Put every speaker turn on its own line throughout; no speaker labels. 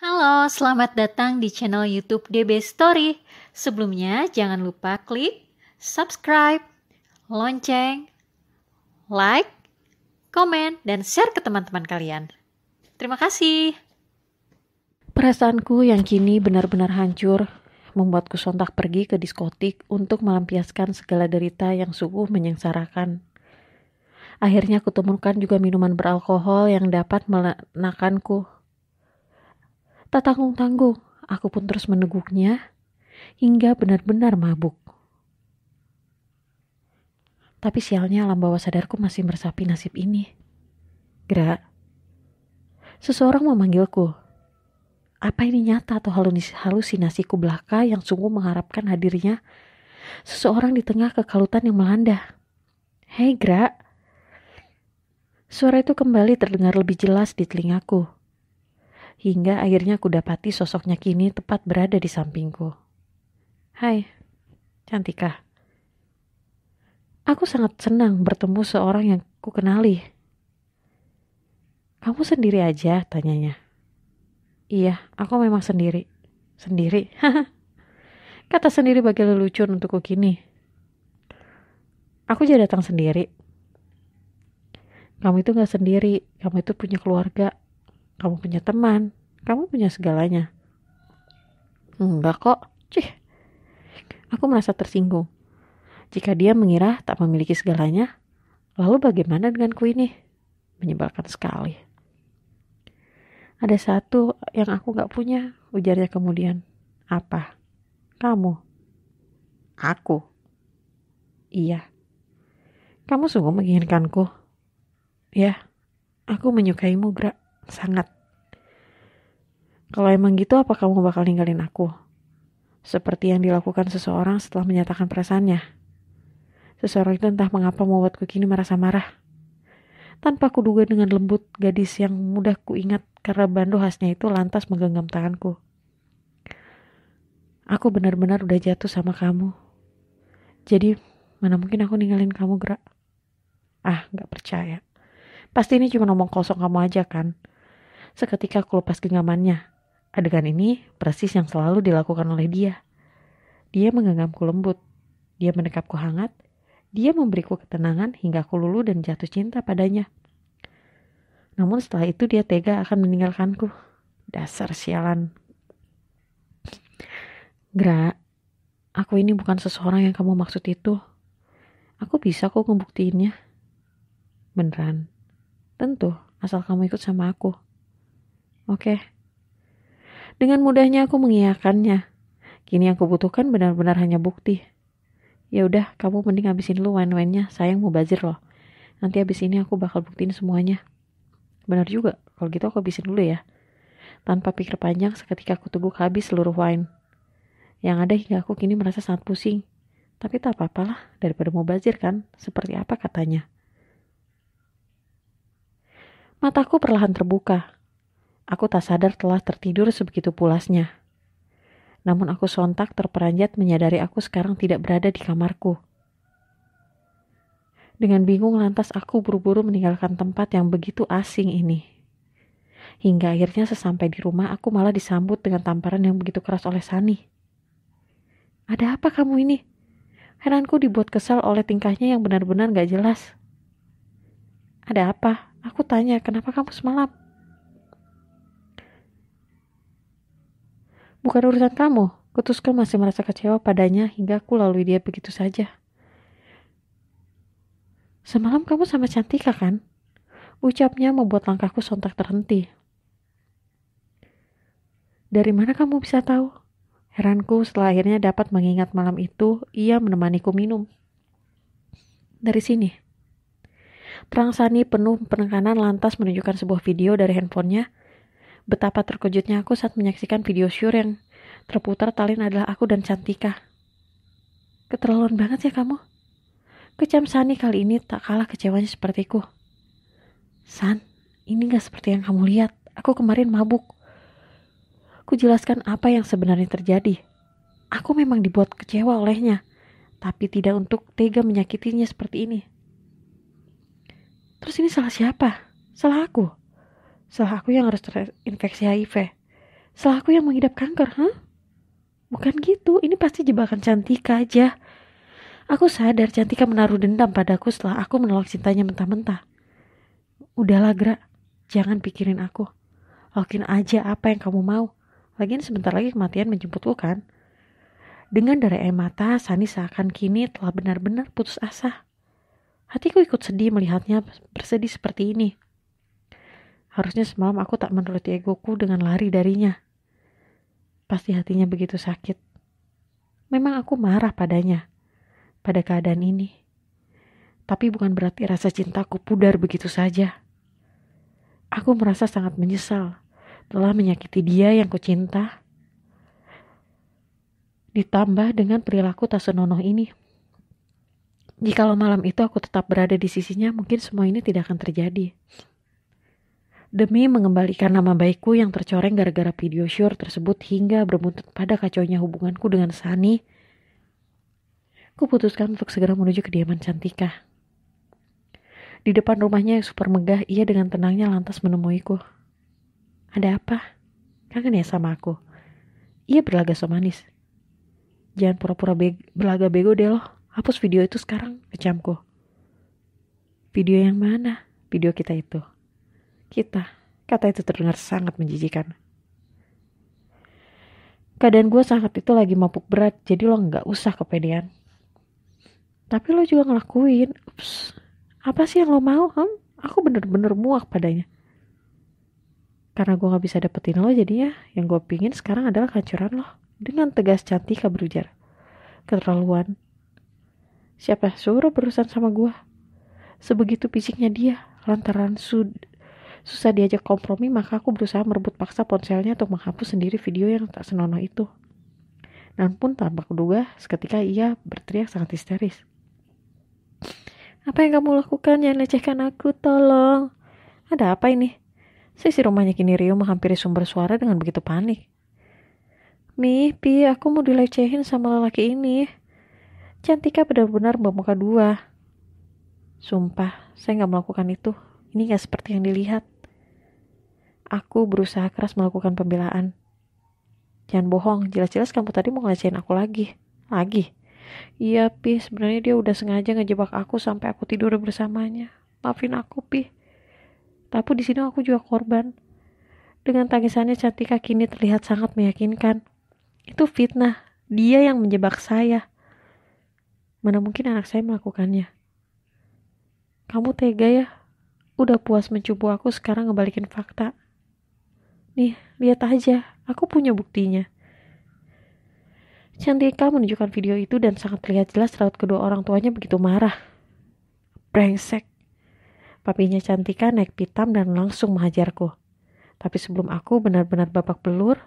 Halo, selamat datang di channel YouTube DB Story. Sebelumnya, jangan lupa klik subscribe, lonceng, like, komen, dan share ke teman-teman kalian. Terima kasih.
Perasaanku yang kini benar-benar hancur membuatku sontak pergi ke diskotik untuk melampiaskan segala derita yang sungguh menyengsarakan. Akhirnya aku temukan juga minuman beralkohol yang dapat menenangkanku. Tak tanggung-tanggung, aku pun terus meneguknya hingga benar-benar mabuk. Tapi sialnya alam bawah sadarku masih meresapi nasib ini. Gerak. Seseorang memanggilku. Apa ini nyata atau halusinasiku belaka yang sungguh mengharapkan hadirnya seseorang di tengah kekalutan yang melanda? Hei Gra. Suara itu kembali terdengar lebih jelas di telingaku. Hingga akhirnya aku dapati sosoknya kini tepat berada di sampingku. Hai, Cantika. Aku sangat senang bertemu seorang yang ku kenali. Kamu sendiri aja, tanyanya. Iya, aku memang sendiri. Sendiri? Kata sendiri bagi lelucon untukku kini. Aku jadi datang sendiri. Kamu itu gak sendiri. Kamu itu punya keluarga. Kamu punya teman. Kamu punya segalanya. Enggak kok. Cih. Aku merasa tersinggung. Jika dia mengira tak memiliki segalanya, lalu bagaimana denganku ini? Menyebalkan sekali. Ada satu yang aku gak punya, ujarnya kemudian. Apa? Kamu. Aku. Iya. Kamu sungguh menginginkanku. Ya, aku menyukaimu, Gra. Sangat. Kalau emang gitu, apa kamu bakal ninggalin aku? Seperti yang dilakukan seseorang setelah menyatakan perasaannya. Seseorang itu entah mengapa membuatku kini merasa marah. Tanpa kuduga dengan lembut, gadis yang mudah kuingat karena bando khasnya itu lantas menggenggam tanganku. Aku benar-benar udah jatuh sama kamu. Jadi, mana mungkin aku ninggalin kamu, Gra? Ah, gak percaya. Pasti ini cuma ngomong kosong kamu aja kan? Seketika aku lepas genggamannya. Adegan ini persis yang selalu dilakukan oleh dia. Dia menggenggamku lembut. Dia mendekapku hangat. Dia memberiku ketenangan hingga aku luluh dan jatuh cinta padanya. Namun setelah itu dia tega akan meninggalkanku. Dasar sialan. Gra, aku ini bukan seseorang yang kamu maksud itu. Aku bisa kok ngebuktiinnya. Beneran. Tentu, asal kamu ikut sama aku. Oke. Dengan mudahnya aku mengiyakannya. Kini yang kubutuhkan benar-benar hanya bukti. Ya udah, kamu mending habisin dulu wine-wine-nya. Sayang mau bazir loh. Nanti habis ini aku bakal buktiin semuanya. Benar juga, kalau gitu aku habisin dulu ya. Tanpa pikir panjang, seketika aku teguk habis seluruh wine. Yang ada hingga aku kini merasa sangat pusing. Tapi tak apa-apalah, daripada mau bazir kan. Seperti apa katanya. Mataku perlahan terbuka. Aku tak sadar telah tertidur sebegitu pulasnya. Namun aku sontak terperanjat menyadari aku sekarang tidak berada di kamarku. Dengan bingung lantas aku buru-buru meninggalkan tempat yang begitu asing ini. Hingga akhirnya sesampai di rumah aku malah disambut dengan tamparan yang begitu keras oleh Sani. Ada apa kamu ini? Heranku dibuat kesal oleh tingkahnya yang benar-benar gak jelas. Ada apa? Aku tanya, kenapa kamu semalam? Bukan urusan kamu. Kutusku masih merasa kecewa padanya hingga aku lalui dia begitu saja. Semalam kamu sama Cantika kan? Ucapnya membuat langkahku sontak terhenti. Dari mana kamu bisa tahu? Heranku setelah akhirnya dapat mengingat malam itu ia menemaniku minum. Dari sini. Terang Sani penuh penekanan lantas menunjukkan sebuah video dari handphonenya. Betapa terkejutnya aku saat menyaksikan video syur yang terputar talin adalah aku dan Cantika. Keterlaluan banget ya kamu. Kecam Sani kali ini tak kalah kecewanya sepertiku. San, ini gak seperti yang kamu lihat. Aku kemarin mabuk. Kujelaskan apa yang sebenarnya terjadi. Aku memang dibuat kecewa olehnya, tapi tidak untuk tega menyakitinya seperti ini. Terus ini salah siapa? Salah aku. Salah aku yang harus terinfeksi HIV. Setelah aku yang mengidap kanker, Bukan gitu, ini pasti jebakan Cantika aja. Aku sadar Cantika menaruh dendam padaku setelah aku menolak cintanya mentah-mentah. Udahlah Gra, jangan pikirin aku. Lakuin aja apa yang kamu mau. Lagian sebentar lagi kematian menjemputku kan. Dengan dari air mata, Sani seakan kini telah benar-benar putus asa. Hatiku ikut sedih melihatnya bersedih seperti ini. Harusnya semalam aku tak menuruti egoku dengan lari darinya. Pasti hatinya begitu sakit. Memang aku marah padanya, pada keadaan ini. Tapi bukan berarti rasa cintaku pudar begitu saja. Aku merasa sangat menyesal telah menyakiti dia yang kucinta. Ditambah dengan perilaku tak senonoh ini. Jikalau malam itu aku tetap berada di sisinya, mungkin semua ini tidak akan terjadi. Demi mengembalikan nama baikku yang tercoreng gara-gara video syur tersebut hingga berbuntut pada kacaunya hubunganku dengan Sani, kuputuskan untuk segera menuju kediaman Cantika. Di depan rumahnya yang super megah, ia dengan tenangnya lantas menemuiku. Ada apa? Kangen ya sama aku? Ia berlaga so manis. Jangan pura-pura berlaga bego deh loh. Hapus video itu sekarang, kecamku. Video yang mana? Video kita itu. Kata itu terdengar sangat menjijikan. Keadaan gue saat itu lagi mabuk berat, jadi lo gak usah kepedean. Tapi lo juga ngelakuin. Ups. Apa sih yang lo mau? Aku bener-bener muak padanya. Karena gue gak bisa dapetin lo, jadinya yang gue pingin sekarang adalah kehancuran lo. Dengan tegas Cantika berujar. Keterlaluan. Siapa suruh berurusan sama gue? Sebegitu fisiknya dia, lantaran susah diajak kompromi, maka aku berusaha merebut paksa ponselnya untuk menghapus sendiri video yang tak senonoh itu. Namun tanpa kuduga, seketika ia berteriak sangat histeris. Apa yang kamu lakukan? Jangan lecehkan aku, tolong. Ada apa ini? Sisi rumahnya kini Rio menghampiri sumber suara dengan begitu panik. Pi, aku mau dilecehin sama lelaki ini. Cantika benar-benar bermuka dua. Sumpah, saya gak melakukan itu. Ini gak seperti yang dilihat. Aku berusaha keras melakukan pembelaan. Jangan bohong, jelas-jelas kamu tadi mau ngelecehin aku lagi. Lagi? Iya, Pi, sebenarnya dia udah sengaja ngejebak aku sampai aku tidur bersamanya. Maafin aku, Pi. Tapi di sini aku juga korban. Dengan tangisannya Cantika kini terlihat sangat meyakinkan. Itu fitnah. Dia yang menjebak saya. Mana mungkin anak saya melakukannya. Kamu tega ya? Udah puas mencubu aku, sekarang ngebalikin fakta. Nih, lihat aja. Aku punya buktinya. Cantika menunjukkan video itu dan sangat terlihat jelas raut kedua orang tuanya begitu marah. Brengsek. Papinya Cantika naik pitam dan langsung menghajarku. Tapi sebelum aku benar-benar babak belur,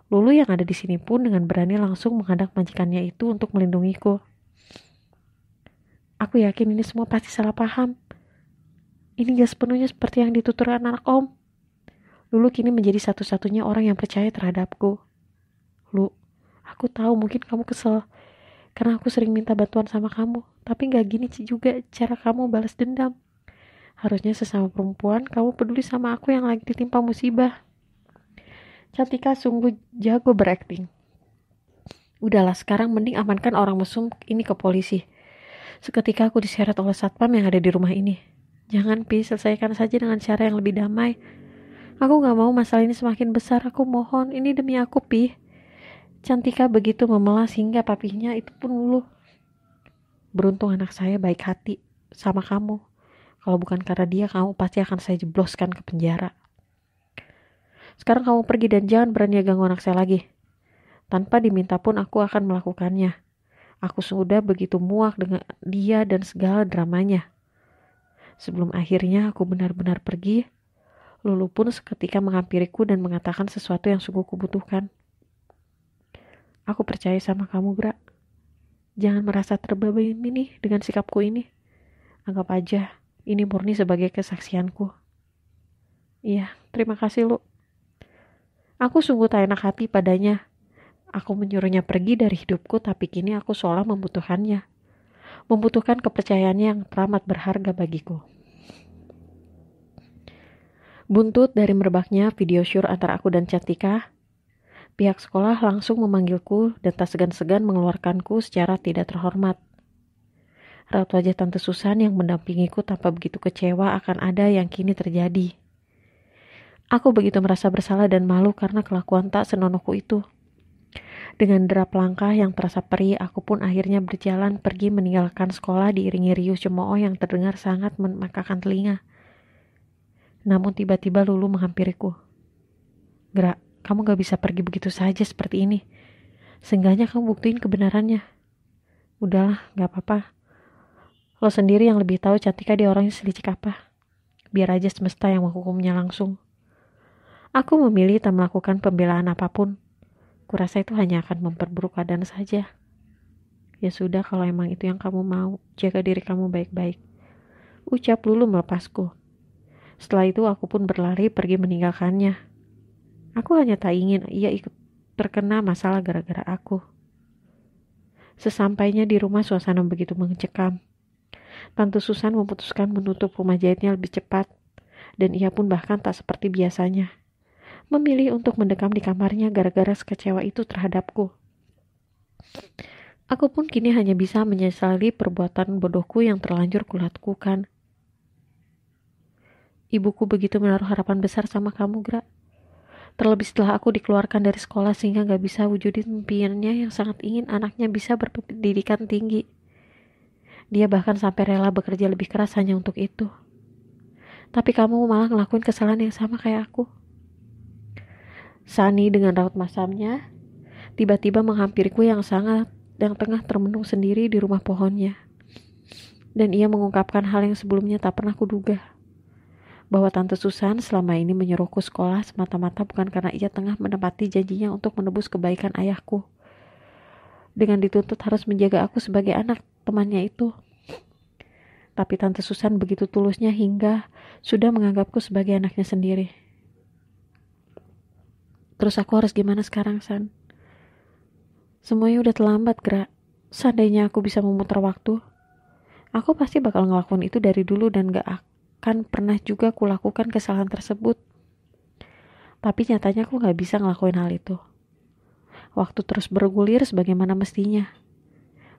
Lulu yang ada di sini pun dengan berani langsung menghadang majikannya itu untuk melindungiku. Aku yakin ini semua pasti salah paham. Ini gak sepenuhnya seperti yang dituturkan anak om. Lulu kini menjadi satu-satunya orang yang percaya terhadapku. Lu, aku tahu mungkin kamu kesel karena aku sering minta bantuan sama kamu, tapi gak gini juga cara kamu balas dendam. Harusnya sesama perempuan kamu peduli sama aku yang lagi ditimpa musibah. Cantika sungguh jago berakting. Udahlah, sekarang mending amankan orang mesum ini ke polisi. Seketika aku diseret oleh satpam yang ada di rumah ini. Jangan, Pi, selesaikan saja dengan cara yang lebih damai. Aku gak mau masalah ini semakin besar, aku mohon, ini demi aku, Pi. Cantika begitu memelas hingga papinya itu pun luluh. Beruntung anak saya baik hati sama kamu. Kalau bukan karena dia, kamu pasti akan saya jebloskan ke penjara. Sekarang kamu pergi dan jangan berani ganggu anak saya lagi. Tanpa diminta pun aku akan melakukannya. Aku sudah begitu muak dengan dia dan segala dramanya. Sebelum akhirnya aku benar-benar pergi, Lulu pun seketika menghampiriku dan mengatakan sesuatu yang sungguh kubutuhkan. Aku percaya sama kamu, Bra. Jangan merasa terbebani nih dengan sikapku ini. Anggap aja ini murni sebagai kesaksianku. Iya, terima kasih, Lu. Aku sungguh tak enak hati padanya. Aku menyuruhnya pergi dari hidupku, tapi kini aku seolah membutuhkannya. Membutuhkan kepercayaannya yang teramat berharga bagiku. Buntut dari merebaknya video syur antara aku dan Cantika, Pihak sekolah langsung memanggilku dan tak segan-segan mengeluarkanku secara tidak terhormat. Raut wajah Tante Susan yang mendampingiku tanpa begitu kecewa akan ada yang kini terjadi. Aku begitu merasa bersalah dan malu karena kelakuan tak senonohku itu. Dengan derap langkah yang terasa perih, aku pun akhirnya berjalan pergi meninggalkan sekolah diiringi riuh cemooh yang terdengar sangat memekakan telinga. Namun tiba-tiba Lulu menghampiriku. "Gra, kamu gak bisa pergi begitu saja seperti ini. Seenggaknya kamu buktiin kebenarannya." "Udahlah, gak apa-apa. Lo sendiri yang lebih tahu Cantika dia orangnya selicik apa. Biar aja semesta yang menghukumnya langsung." Aku memilih tak melakukan pembelaan apapun. Kurasa itu hanya akan memperburuk keadaan saja. "Ya sudah, kalau emang itu yang kamu mau, jaga diri kamu baik-baik," ucap Lulu melepasku. Setelah itu aku pun berlari pergi meninggalkannya. Aku hanya tak ingin ia ikut terkena masalah gara-gara aku. Sesampainya di rumah suasana begitu mencekam. Tante Susan memutuskan menutup rumah jahitnya lebih cepat. Dan ia pun bahkan tak seperti biasanya. Memilih untuk mendekam di kamarnya gara-gara sekecewa itu terhadapku. Aku pun kini hanya bisa menyesali perbuatan bodohku yang terlanjur kulakukan. Ibuku begitu menaruh harapan besar sama kamu, Gra. Terlebih setelah aku dikeluarkan dari sekolah sehingga gak bisa wujudin mimpiannya yang sangat ingin anaknya bisa berpendidikan tinggi. Dia bahkan sampai rela bekerja lebih keras hanya untuk itu. Tapi kamu malah ngelakuin kesalahan yang sama kayak aku. Sani dengan raut masamnya tiba-tiba menghampiriku yang tengah termenung sendiri di rumah pohonnya. Dan ia mengungkapkan hal yang sebelumnya tak pernah kuduga. Bahwa Tante Susan selama ini menyuruhku sekolah semata-mata bukan karena ia tengah menepati janjinya untuk menebus kebaikan ayahku. Dengan dituntut harus menjaga aku sebagai anak temannya itu. Tapi Tante Susan begitu tulusnya hingga sudah menganggapku sebagai anaknya sendiri. Terus aku harus gimana sekarang, San? Semuanya udah terlambat, Gra. Seandainya aku bisa memutar waktu, aku pasti bakal ngelakuin itu dari dulu dan gak akan pernah juga kulakukan kesalahan tersebut. Tapi nyatanya aku gak bisa ngelakuin hal itu. Waktu terus bergulir sebagaimana mestinya.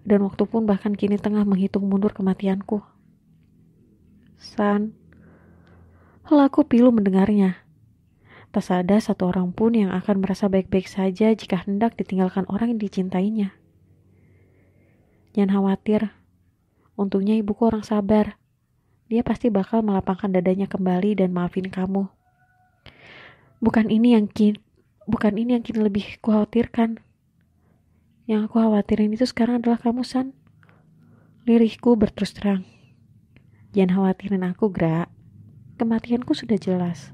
Dan waktu pun bahkan kini tengah menghitung mundur kematianku. San, aku pilu mendengarnya. Tak ada satu orang pun yang akan merasa baik-baik saja jika hendak ditinggalkan orang yang dicintainya. Jangan khawatir. Untungnya ibuku orang sabar. Dia pasti bakal melapangkan dadanya kembali dan maafin kamu. Bukan ini yang kini lebih kukhawatirkan. Yang aku khawatirin itu sekarang adalah kamu, San. Lirihku berterus terang. Jangan khawatirin aku, Gra. Kematianku sudah jelas.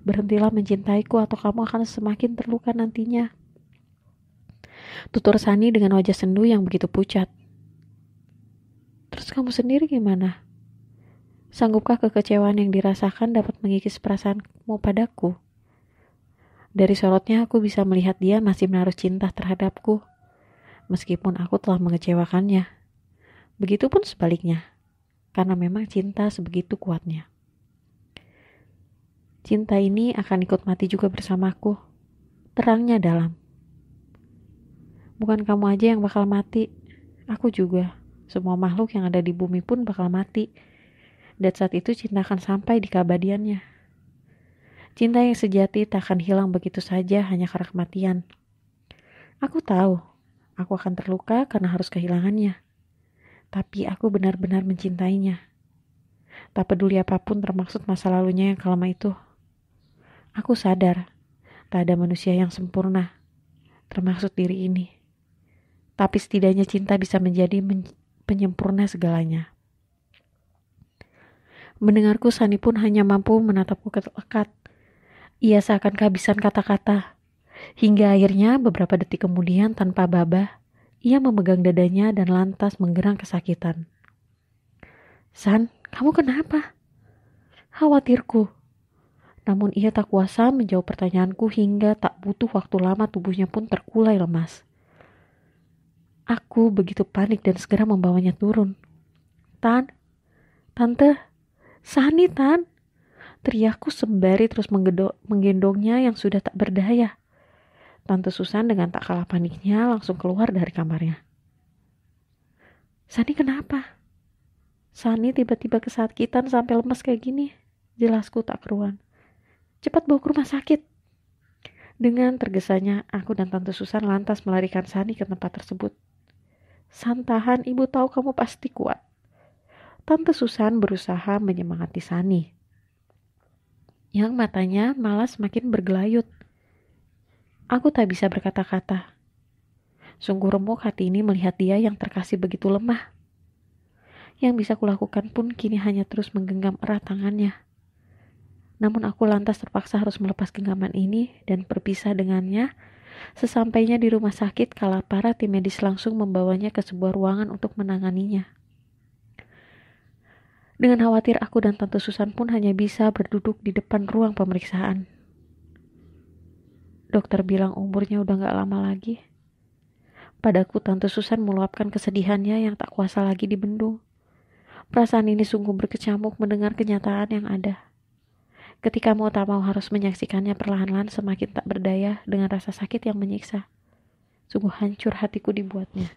Berhentilah mencintaiku atau kamu akan semakin terluka nantinya. Tutur Sani dengan wajah sendu yang begitu pucat. Terus kamu sendiri gimana? Sanggupkah kekecewaan yang dirasakan dapat mengikis perasaanmu padaku? Dari sorotnya aku bisa melihat dia masih menaruh cinta terhadapku. Meskipun aku telah mengecewakannya. Begitupun sebaliknya. Karena memang cinta sebegitu kuatnya. Cinta ini akan ikut mati juga bersamaku. Terangnya dalam. Bukan kamu aja yang bakal mati. Aku juga. Semua makhluk yang ada di bumi pun bakal mati. Dan saat itu cinta akan sampai di keabadiannya. Cinta yang sejati tak akan hilang begitu saja hanya karena kematian. Aku tahu, aku akan terluka karena harus kehilangannya. Tapi aku benar-benar mencintainya. Tak peduli apapun termaksud masa lalunya yang kelam itu. Aku sadar, tak ada manusia yang sempurna, termaksud diri ini. Tapi setidaknya cinta bisa menjadi penyempurna segalanya. Mendengarku, Sani pun hanya mampu menatapku lekat. Ia seakan kehabisan kata-kata. Hingga akhirnya beberapa detik kemudian tanpa babah, ia memegang dadanya dan lantas menggerang kesakitan. San, kamu kenapa? Khawatirku. Namun ia tak kuasa menjawab pertanyaanku hingga tak butuh waktu lama tubuhnya pun terkulai lemas. Aku begitu panik dan segera membawanya turun. Tan, Tante, Sani, Tan. Teriakku sembari terus menggendongnya yang sudah tak berdaya. Tante Susan dengan tak kalah paniknya langsung keluar dari kamarnya. Sani kenapa? Sani tiba-tiba kesakitan sampai lemes kayak gini. Jelasku tak keruan. Cepat bawa ke rumah sakit. Dengan tergesanya, aku dan Tante Susan lantas melarikan Sani ke tempat tersebut. San, tahan, ibu tahu kamu pasti kuat. Tante Susan berusaha menyemangati Sani, yang matanya malah semakin bergelayut. Aku tak bisa berkata-kata. Sungguh remuk hati ini melihat dia yang terkasih begitu lemah. Yang bisa kulakukan pun kini hanya terus menggenggam erat tangannya. Namun aku lantas terpaksa harus melepas genggaman ini dan berpisah dengannya. Sesampainya di rumah sakit kala para tim medis langsung membawanya ke sebuah ruangan untuk menanganinya. Dengan khawatir aku dan Tante Susan pun hanya bisa berduduk di depan ruang pemeriksaan. Dokter bilang umurnya udah gak lama lagi. Padaku Tante Susan meluapkan kesedihannya yang tak kuasa lagi dibendung. Perasaan ini sungguh berkecamuk mendengar kenyataan yang ada. Ketika mau tak mau harus menyaksikannya perlahan-lahan semakin tak berdaya dengan rasa sakit yang menyiksa. Sungguh hancur hatiku dibuatnya.